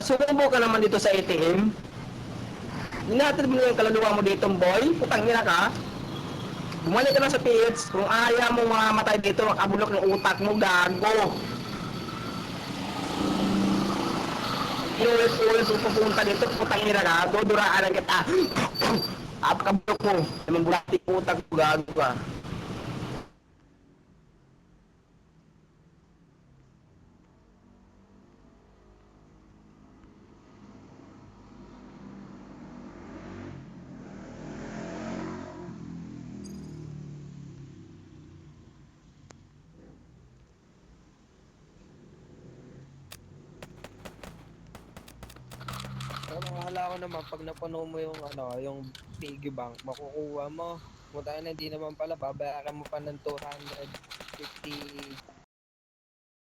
Sumubo ka naman dito sa ATM. Hinatid mo yung kaluluwa mo dito, boy. Putang ina ka. Bumalik ka na sa PH. Kung ayaw mo mamamatay dito, makabulok ng utak mo, gago. Ulit-ulit pupunta dito, putang ina ka. Duduraan lang kita. Apakabulok mo. Naman bulati utak mo, gago ka. Pero akala ko naman pag napuno mo yung yung piggy bank, makukuha mo. Kung tayo na hindi naman pala, babayaran mo pa ng 250